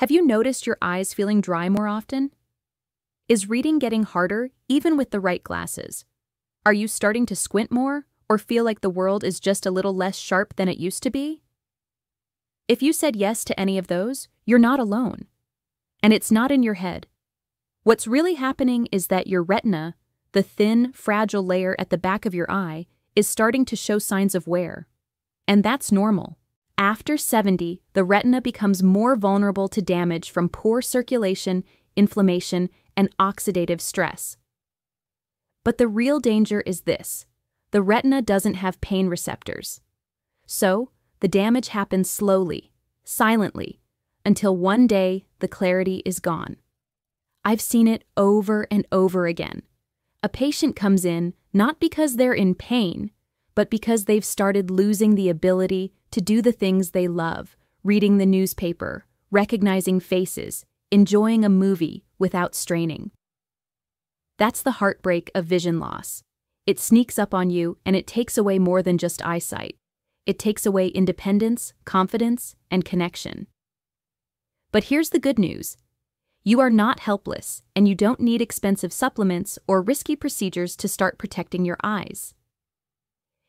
Have you noticed your eyes feeling dry more often? Is reading getting harder, even with the right glasses? Are you starting to squint more, or feel like the world is just a little less sharp than it used to be? If you said yes to any of those, you're not alone. And it's not in your head. What's really happening is that your retina, the thin, fragile layer at the back of your eye, is starting to show signs of wear. And that's normal. After 70, the retina becomes more vulnerable to damage from poor circulation, inflammation, and oxidative stress. But the real danger is this: the retina doesn't have pain receptors. So, the damage happens slowly, silently, until one day the clarity is gone. I've seen it over and over again. A patient comes in not because they're in pain, but because they've started losing the ability to do the things they love: reading the newspaper, recognizing faces, enjoying a movie without straining. That's the heartbreak of vision loss. It sneaks up on you, and it takes away more than just eyesight. It takes away independence, confidence, and connection. But here's the good news. You are not helpless, and you don't need expensive supplements or risky procedures to start protecting your eyes.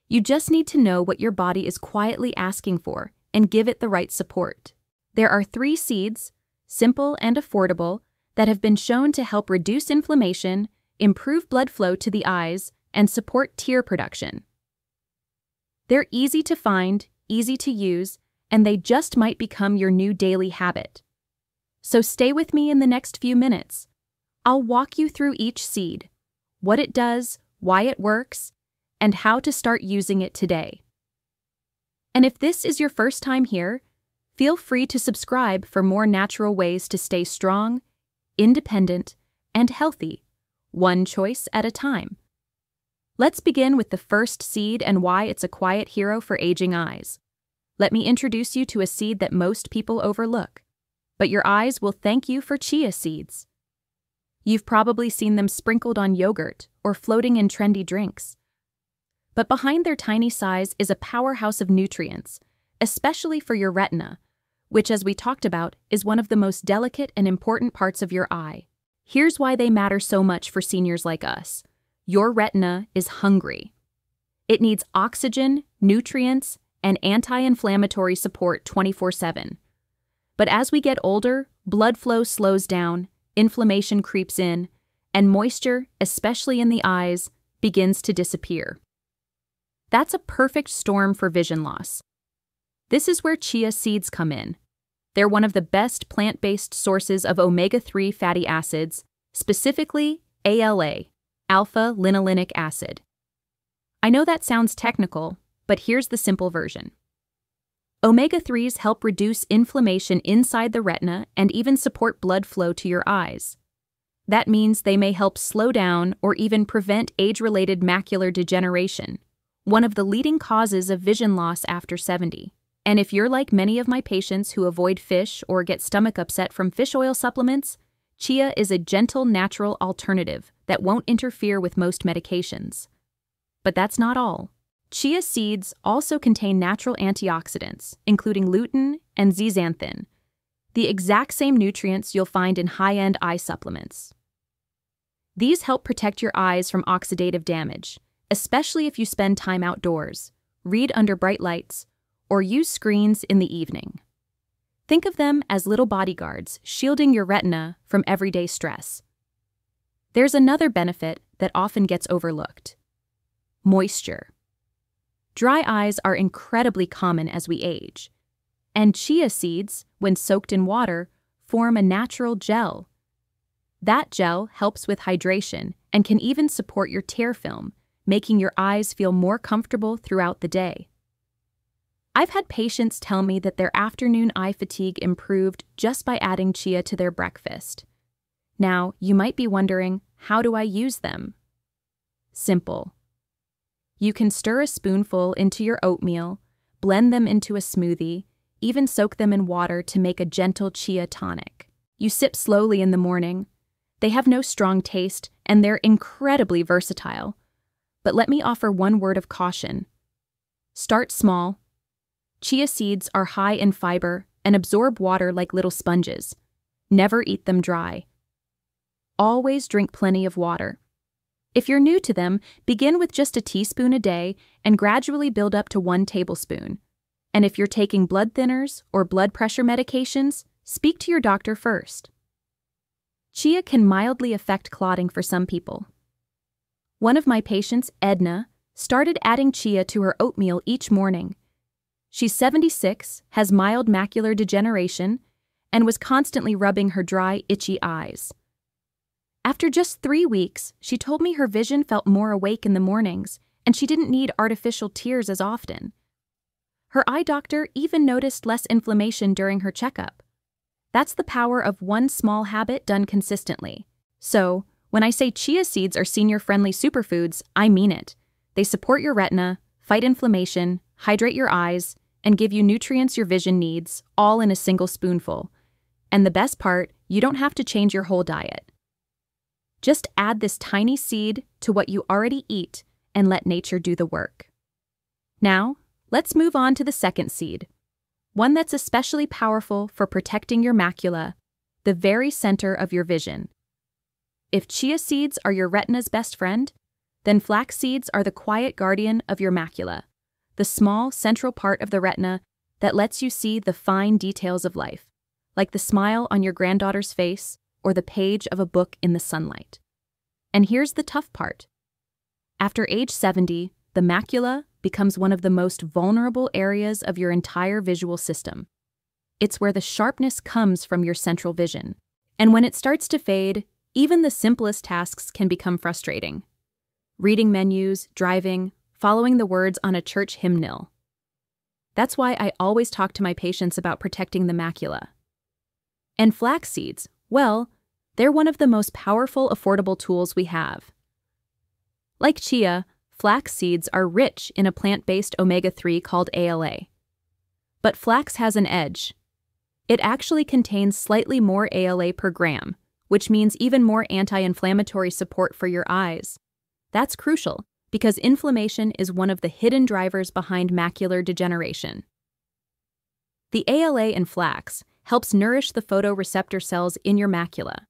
You just need to know what your body is quietly asking for and give it the right support. There are 3 seeds, simple and affordable, that have been shown to help reduce inflammation, improve blood flow to the eyes, and support tear production. They're easy to find, easy to use, and they just might become your new daily habit. So stay with me in the next few minutes. I'll walk you through each seed, what it does, why it works, and how to start using it today. And if this is your first time here, feel free to subscribe for more natural ways to stay strong, independent, and healthy, one choice at a time. Let's begin with the first seed and why it's a quiet hero for aging eyes. Let me introduce you to a seed that most people overlook, but your eyes will thank you for: chia seeds. You've probably seen them sprinkled on yogurt or floating in trendy drinks. But behind their tiny size is a powerhouse of nutrients, especially for your retina, which, as we talked about, is one of the most delicate and important parts of your eye. Here's why they matter so much for seniors like us. Your retina is hungry. It needs oxygen, nutrients, and anti-inflammatory support 24/7. But as we get older, blood flow slows down, inflammation creeps in, and moisture, especially in the eyes, begins to disappear. That's a perfect storm for vision loss. This is where chia seeds come in. They're one of the best plant-based sources of omega-3 fatty acids, specifically ALA, alpha-linolenic acid. I know that sounds technical, but here's the simple version. Omega-3s help reduce inflammation inside the retina and even support blood flow to your eyes. That means they may help slow down or even prevent age-related macular degeneration, one of the leading causes of vision loss after 70. And if you're like many of my patients who avoid fish or get stomach upset from fish oil supplements, chia is a gentle, natural alternative that won't interfere with most medications. But that's not all. Chia seeds also contain natural antioxidants, including lutein and zeaxanthin, the exact same nutrients you'll find in high-end eye supplements. These help protect your eyes from oxidative damage, especially if you spend time outdoors, read under bright lights, or use screens in the evening. Think of them as little bodyguards shielding your retina from everyday stress. There's another benefit that often gets overlooked: moisture. Dry eyes are incredibly common as we age, and chia seeds, when soaked in water, form a natural gel. That gel helps with hydration and can even support your tear film, making your eyes feel more comfortable throughout the day. I've had patients tell me that their afternoon eye fatigue improved just by adding chia to their breakfast. Now, you might be wondering, how do I use them? Simple. You can stir a spoonful into your oatmeal, blend them into a smoothie, even soak them in water to make a gentle chia tonic. You sip slowly in the morning. They have no strong taste, and they're incredibly versatile. But let me offer one word of caution. Start small. Chia seeds are high in fiber and absorb water like little sponges, Never eat them dry. Always drink plenty of water. If you're new to them, begin with just a teaspoon a day and gradually build up to 1 tablespoon. And if you're taking blood thinners or blood pressure medications, speak to your doctor first. Chia can mildly affect clotting for some people. One of my patients, Edna, started adding chia to her oatmeal each morning. She's 76, has mild macular degeneration, and was constantly rubbing her dry, itchy eyes. After just 3 weeks, she told me her vision felt more awake in the mornings, and she didn't need artificial tears as often. Her eye doctor even noticed less inflammation during her checkup. That's the power of one small habit done consistently. So, when I say chia seeds are senior-friendly superfoods, I mean it. They support your retina, fight inflammation, hydrate your eyes, and give you nutrients your vision needs, all in a single spoonful. And the best part, you don't have to change your whole diet. Just add this tiny seed to what you already eat and let nature do the work. Now, let's move on to the second seed, one that's especially powerful for protecting your macula, the very center of your vision. If chia seeds are your retina's best friend, then flax seeds are the quiet guardian of your macula, the small central part of the retina that lets you see the fine details of life, like the smile on your granddaughter's face or the page of a book in the sunlight. And here's the tough part. After age 70, the macula becomes one of the most vulnerable areas of your entire visual system. It's where the sharpness comes from your central vision. And when it starts to fade, even the simplest tasks can become frustrating. Reading menus, driving, following the words on a church hymnal. That's why I always talk to my patients about protecting the macula. And flax seeds, well, they're one of the most powerful, affordable tools we have. Like chia, flax seeds are rich in a plant-based omega-3 called ALA. But flax has an edge. It actually contains slightly more ALA per gram, which means even more anti-inflammatory support for your eyes. That's crucial, because inflammation is one of the hidden drivers behind macular degeneration. The ALA in flax helps nourish the photoreceptor cells in your macula.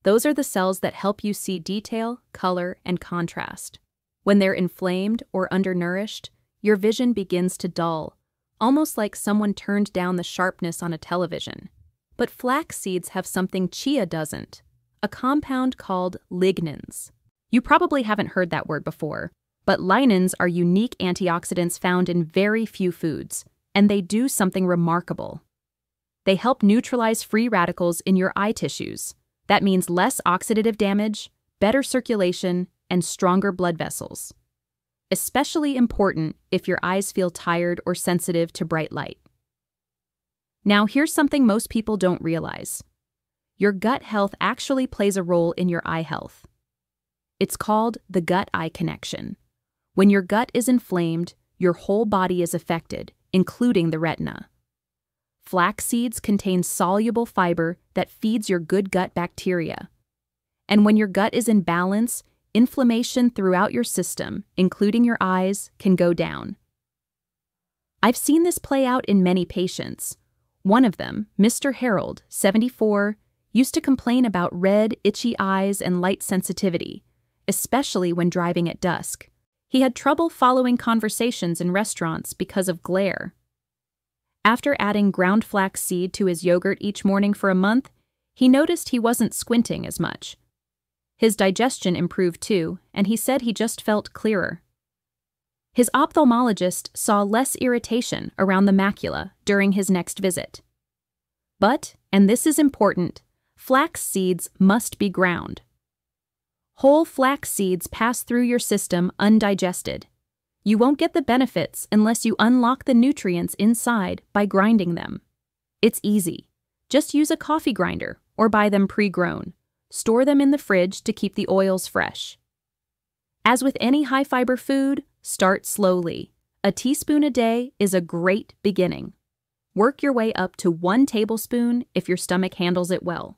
Those are the cells that help you see detail, color, and contrast. When they're inflamed or undernourished, your vision begins to dull, almost like someone turned down the sharpness on a television. But flax seeds have something chia doesn't, a compound called lignans. You probably haven't heard that word before, but lignans are unique antioxidants found in very few foods, and they do something remarkable. They help neutralize free radicals in your eye tissues. That means less oxidative damage, better circulation, and stronger blood vessels. Especially important if your eyes feel tired or sensitive to bright light. Now, here's something most people don't realize. Your gut health actually plays a role in your eye health. It's called the gut-eye connection. When your gut is inflamed, your whole body is affected, including the retina. Flax seeds contain soluble fiber that feeds your good gut bacteria. And when your gut is in balance, inflammation throughout your system, including your eyes, can go down. I've seen this play out in many patients. One of them, Mr. Harold, 74, used to complain about red, itchy eyes and light sensitivity, especially when driving at dusk. He had trouble following conversations in restaurants because of glare. After adding ground flax seed to his yogurt each morning for a month, he noticed he wasn't squinting as much. His digestion improved too, and he said he just felt clearer. His ophthalmologist saw less irritation around the macula during his next visit. But, and this is important, flax seeds must be ground. Whole flax seeds pass through your system undigested. You won't get the benefits unless you unlock the nutrients inside by grinding them. It's easy. Just use a coffee grinder or buy them pre-grown. Store them in the fridge to keep the oils fresh. As with any high-fiber food, start slowly. A teaspoon a day is a great beginning. Work your way up to 1 tablespoon if your stomach handles it well.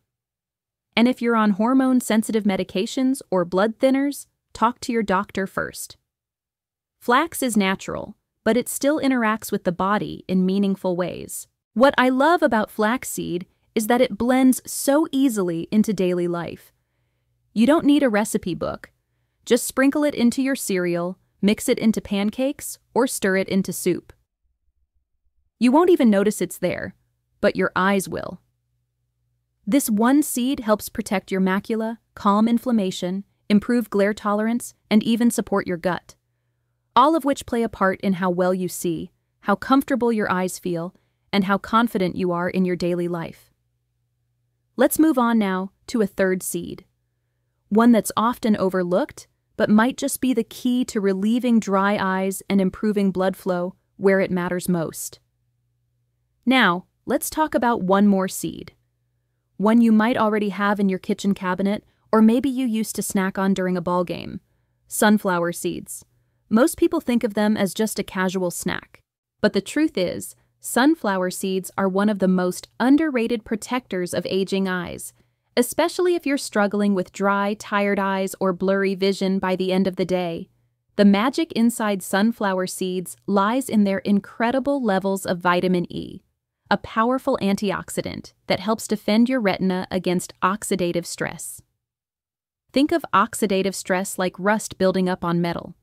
And if you're on hormone-sensitive medications or blood thinners, talk to your doctor first. Flax is natural, but it still interacts with the body in meaningful ways. What I love about flaxseed is that it blends so easily into daily life. You don't need a recipe book. Just sprinkle it into your cereal, mix it into pancakes, or stir it into soup. You won't even notice it's there, but your eyes will. This one seed helps protect your macula, calm inflammation, improve glare tolerance, and even support your gut. All of which play a part in how well you see, how comfortable your eyes feel, and how confident you are in your daily life. Let's move on now to a third seed. One that's often overlooked, but might just be the key to relieving dry eyes and improving blood flow where it matters most. Now, let's talk about one more seed. One you might already have in your kitchen cabinet, or maybe you used to snack on during a ball game. Sunflower seeds. Most people think of them as just a casual snack. But the truth is, sunflower seeds are one of the most underrated protectors of aging eyes, especially if you're struggling with dry, tired eyes or blurry vision by the end of the day. The magic inside sunflower seeds lies in their incredible levels of vitamin E, a powerful antioxidant that helps defend your retina against oxidative stress. Think of oxidative stress like rust building up on metal.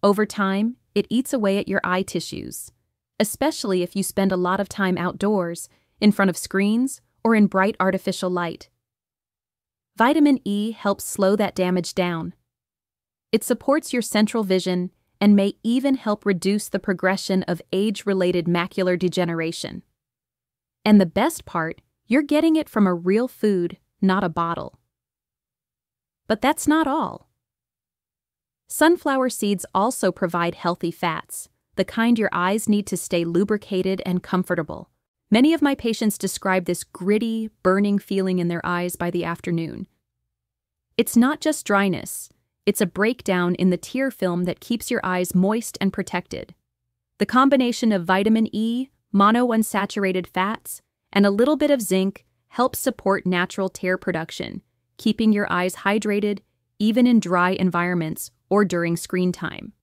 Over time, it eats away at your eye tissues, especially if you spend a lot of time outdoors, in front of screens, or in bright artificial light. Vitamin E helps slow that damage down. It supports your central vision and may even help reduce the progression of age-related macular degeneration. And the best part, you're getting it from a real food, not a bottle. But that's not all. Sunflower seeds also provide healthy fats, the kind your eyes need to stay lubricated and comfortable. Many of my patients describe this gritty, burning feeling in their eyes by the afternoon. It's not just dryness, it's a breakdown in the tear film that keeps your eyes moist and protected. The combination of vitamin E, monounsaturated fats, and a little bit of zinc helps support natural tear production, keeping your eyes hydrated even in dry environments or during screen time.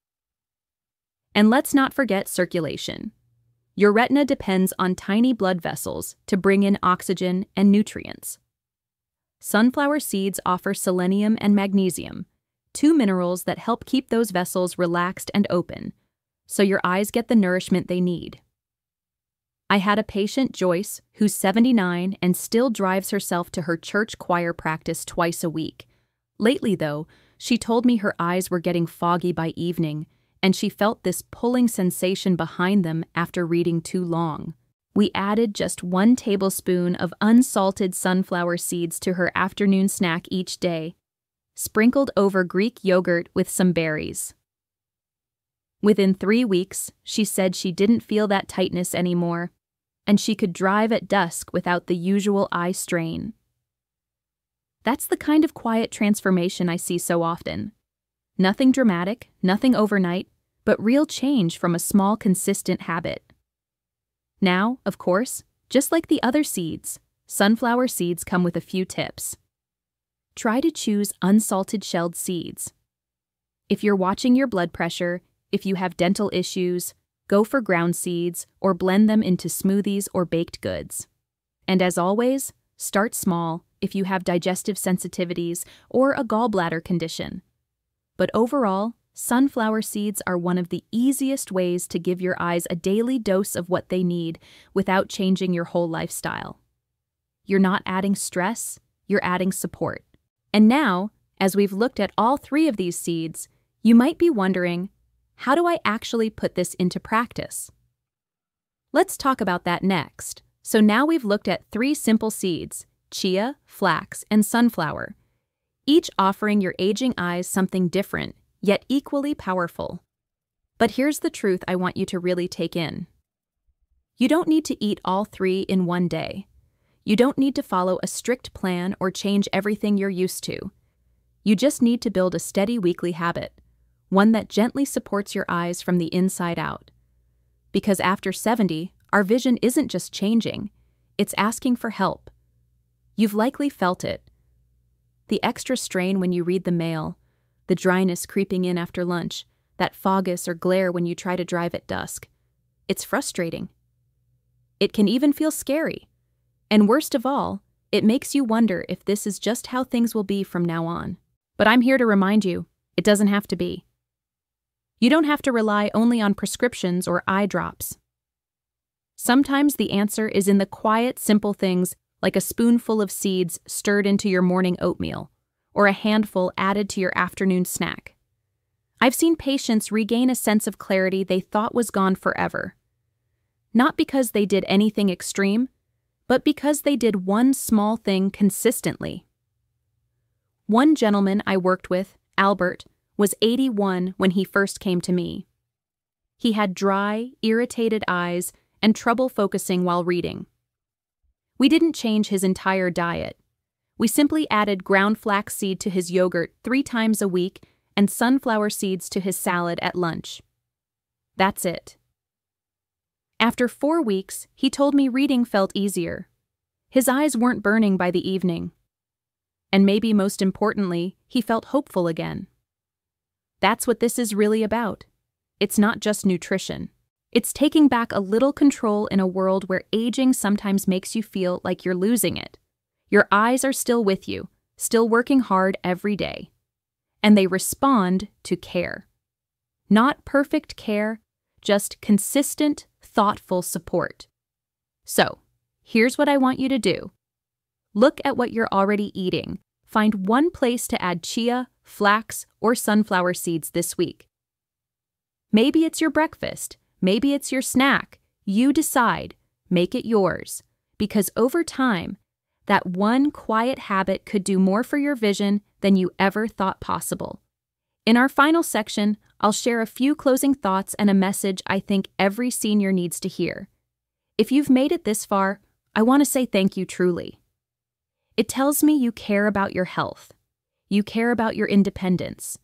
And let's not forget circulation. Your retina depends on tiny blood vessels to bring in oxygen and nutrients. Sunflower seeds offer selenium and magnesium, two minerals that help keep those vessels relaxed and open, so your eyes get the nourishment they need. I had a patient, Joyce, who's 79 and still drives herself to her church choir practice twice a week. Lately, though, she told me her eyes were getting foggy by evening, and she felt this pulling sensation behind them after reading too long. We added just 1 tablespoon of unsalted sunflower seeds to her afternoon snack each day, sprinkled over Greek yogurt with some berries. Within 3 weeks, she said she didn't feel that tightness anymore, and she could drive at dusk without the usual eye strain. That's the kind of quiet transformation I see so often. Nothing dramatic, nothing overnight, but real change from a small, consistent habit. Now, of course, just like the other seeds, sunflower seeds come with a few tips. Try to choose unsalted shelled seeds. If you're watching your blood pressure, if you have dental issues, go for ground seeds or blend them into smoothies or baked goods. And as always, start small if you have digestive sensitivities or a gallbladder condition. But overall, sunflower seeds are one of the easiest ways to give your eyes a daily dose of what they need without changing your whole lifestyle. You're not adding stress, you're adding support. And now, as we've looked at all 3 of these seeds, you might be wondering, how do I actually put this into practice? Let's talk about that next. So now we've looked at 3 simple seeds, chia, flax, and sunflower, each offering your aging eyes something different, yet equally powerful. But here's the truth I want you to really take in. You don't need to eat all 3 in one day. You don't need to follow a strict plan or change everything you're used to. You just need to build a steady weekly habit, one that gently supports your eyes from the inside out. Because after 70, our vision isn't just changing, it's asking for help. You've likely felt it. The extra strain when you read the mail, the dryness creeping in after lunch, that fogginess or glare when you try to drive at dusk. It's frustrating. It can even feel scary. And worst of all, it makes you wonder if this is just how things will be from now on. But I'm here to remind you, it doesn't have to be. You don't have to rely only on prescriptions or eye drops. Sometimes the answer is in the quiet, simple things like a spoonful of seeds stirred into your morning oatmeal, or a handful added to your afternoon snack. I've seen patients regain a sense of clarity they thought was gone forever. Not because they did anything extreme, but because they did one small thing consistently. One gentleman I worked with, Albert, was 81 when he first came to me. He had dry, irritated eyes and trouble focusing while reading. We didn't change his entire diet. We simply added ground flax seed to his yogurt 3 times a week and sunflower seeds to his salad at lunch. That's it. After 4 weeks, he told me reading felt easier. His eyes weren't burning by the evening. And maybe most importantly, he felt hopeful again. That's what this is really about. It's not just nutrition. It's taking back a little control in a world where aging sometimes makes you feel like you're losing it. Your eyes are still with you, still working hard every day. And they respond to care. Not perfect care, just consistent, thoughtful support. So, here's what I want you to do. Look at what you're already eating. Find one place to add chia, flax, or sunflower seeds this week. Maybe it's your breakfast. Maybe it's your snack. You decide. Make it yours. Because over time, that one quiet habit could do more for your vision than you ever thought possible. In our final section, I'll share a few closing thoughts and a message I think every senior needs to hear. If you've made it this far, I want to say thank you truly. It tells me you care about your health, you care about your independence,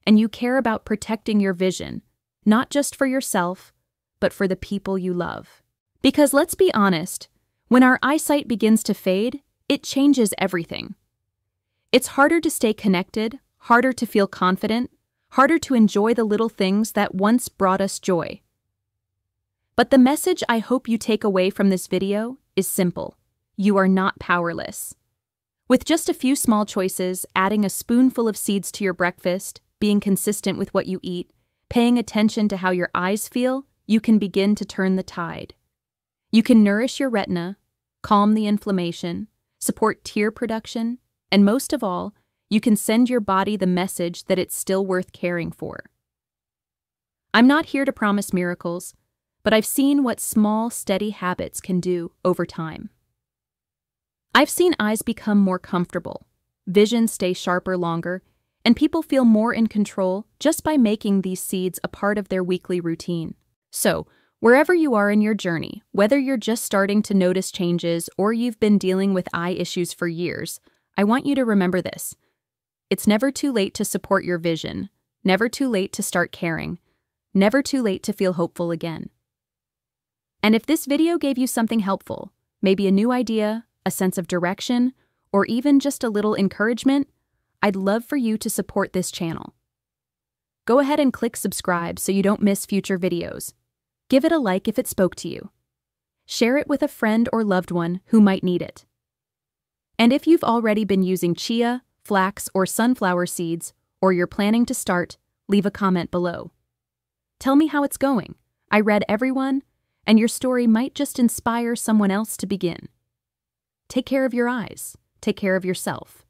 and you care about protecting your vision, not just for yourself, but for the people you love. Because let's be honest, when our eyesight begins to fade, it changes everything. It's harder to stay connected, harder to feel confident, harder to enjoy the little things that once brought us joy. But the message I hope you take away from this video is simple. You are not powerless. With just a few small choices, adding a spoonful of seeds to your breakfast, being consistent with what you eat, paying attention to how your eyes feel, you can begin to turn the tide. You can nourish your retina, calm the inflammation, support tear production, and most of all, you can send your body the message that it's still worth caring for. I'm not here to promise miracles, but I've seen what small, steady habits can do over time. I've seen eyes become more comfortable, vision stay sharper longer, and people feel more in control just by making these seeds a part of their weekly routine. So, wherever you are in your journey, whether you're just starting to notice changes or you've been dealing with eye issues for years, I want you to remember this. It's never too late to support your vision, never too late to start caring, never too late to feel hopeful again. And if this video gave you something helpful, maybe a new idea, a sense of direction, or even just a little encouragement, I'd love for you to support this channel. Go ahead and click subscribe so you don't miss future videos. Give it a like if it spoke to you. Share it with a friend or loved one who might need it. And if you've already been using chia, flax, or sunflower seeds, or you're planning to start, leave a comment below. Tell me how it's going. I read everyone, and your story might just inspire someone else to begin. Take care of your eyes. Take care of yourself.